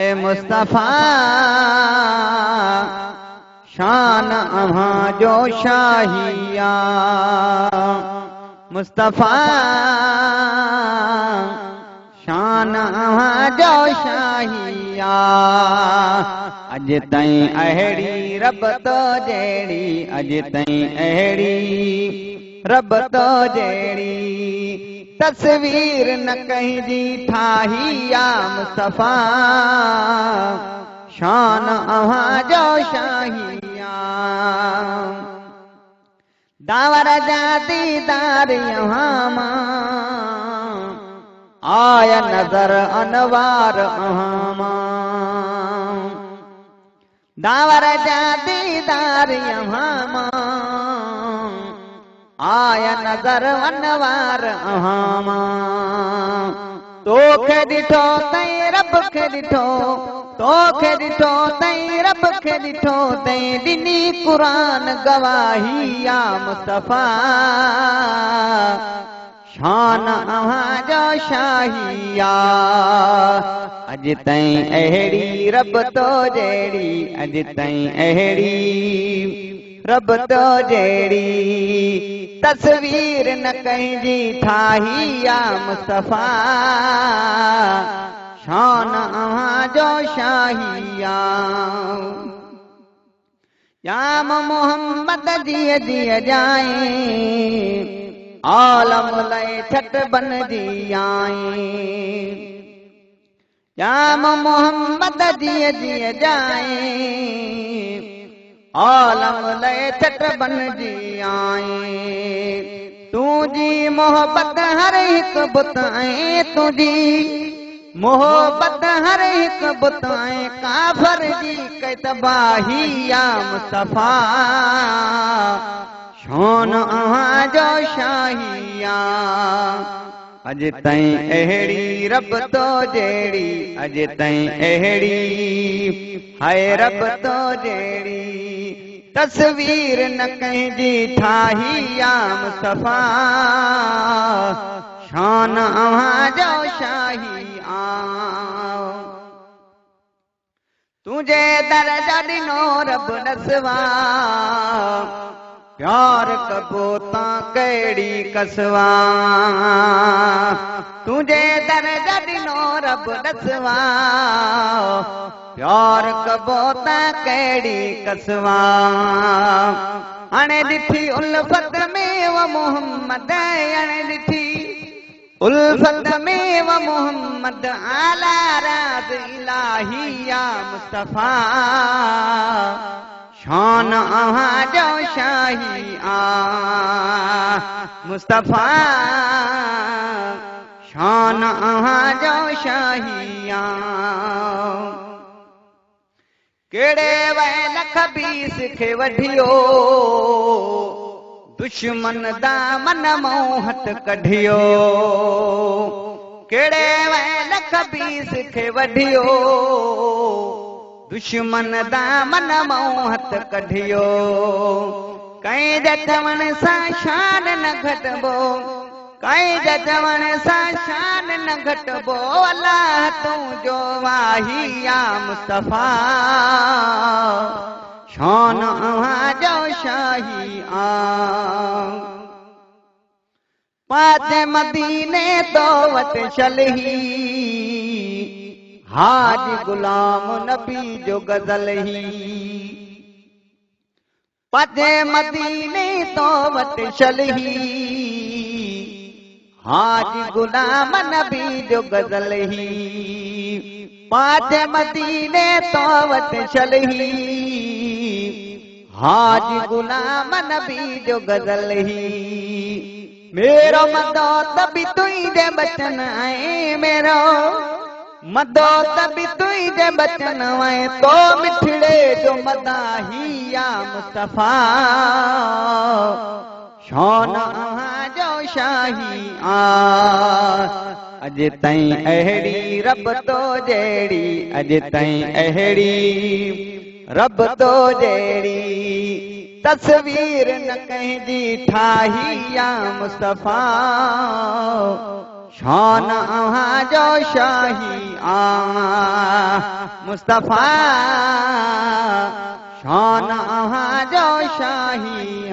ए मुस्तफा शान अहां जो शाहिया, मुस्तफा शान अहां जो शाहिया। अज ताईं अहिड़ी रब तो जहिड़ी, अज ताईं अहिड़ी रब तो जहिड़ी तस्वीर न कहीं जी ठाही या मुस्तफा शान अहां जो शाहिया। दावर जा दीदार यहाँ मां आया नजर अनवार अहां मां, दावर जा दीदार यहाँ मां आया नजर अनवार अहां मां। तोखे ॾिठो तई रब खे ॾिठो, तोखे ॾिठो तई रब खे ॾिठो तई ॾिनी क़ुरान गवाही या मुस्तफा शान अहां जो शाहिया। अज ताईं अहिड़ी रब तो जहिड़ी, अज ताईं अहिड़ी रब तो जहिड़ी तस्वीर न कहीं जी ठाही या मुस्तफा शान अहां जो शाहिया। याम मोहम्मद जिय जिय जाए आलम लय छट बन जी आए, याम मोहम्मद जिय जिय जाए आलम लय छट बन जी आए। तुझी मोहब्बत हर एक बुताए, तुझी मोहब्बत हर एक बुताए काफर जी के तबाही या मुस्तफा शान अहां जो शाहिया। अज ताईं अहिड़ी रब तो जहिड़ी, अज ताईं अहिड़ी हाय रब तो जहिड़ी तस्वीर न कहीं जी ठाही या मुस्तफा शान अहां जो शाहिया। तुझे दर्जा ॾिनो रब नसवा प्यार कबो तां कहिड़ी कसवा, तुझे दर्जा ॾिनो रब नसवा प्यार कबो तां कहिड़ी कसवा। हाणे ॾिठी उल्फत में व मोहम्मद, हाणे ॾिठी उल्फत में व मोहम्मद आला राज इलाही या मुस्तफा शान अहां जो शाहिया। मुस्तफा शान अहां जो शाहिया। केड़े वैल खबीस खे वढियो दुश्मन दामन मोहत कढियो, केड़े वैल खबीस खे वढियो दुश्मन दामन मोहत कढियो। कंहिं जा चवण सां शान न घटबो, कंहिं जा चवण सां शान न घटबो अल्लाह तुंहिंजो वाही या मुस्तफा शान अहां जो शाहिया। पाच मदीने तो वट शलही हाज गुलाम नबी जो गजल ही, पाच मदीने तो वट शलही हाज गुलाम नबी जो गजल ही। पाच मदीने तो वट शलही हाज गुलाम नबी जो गजल ही। मेरो मदो तबी तुझे बचन आए, मेरो मदो तबी तुझे बचन आए तो मिठड़े जो मदाही या मुस्तफा शान अहां जो शाहिया। अज ताईं अहिड़ी रब तो जहिड़ी, अज ताईं अहिड़ी रब तो जहिड़ी तस्वीर न कहीं जी ठाही या मुस्तफा शान अहाँ जो शाही मुस्तफा शान अहाँ जो शाही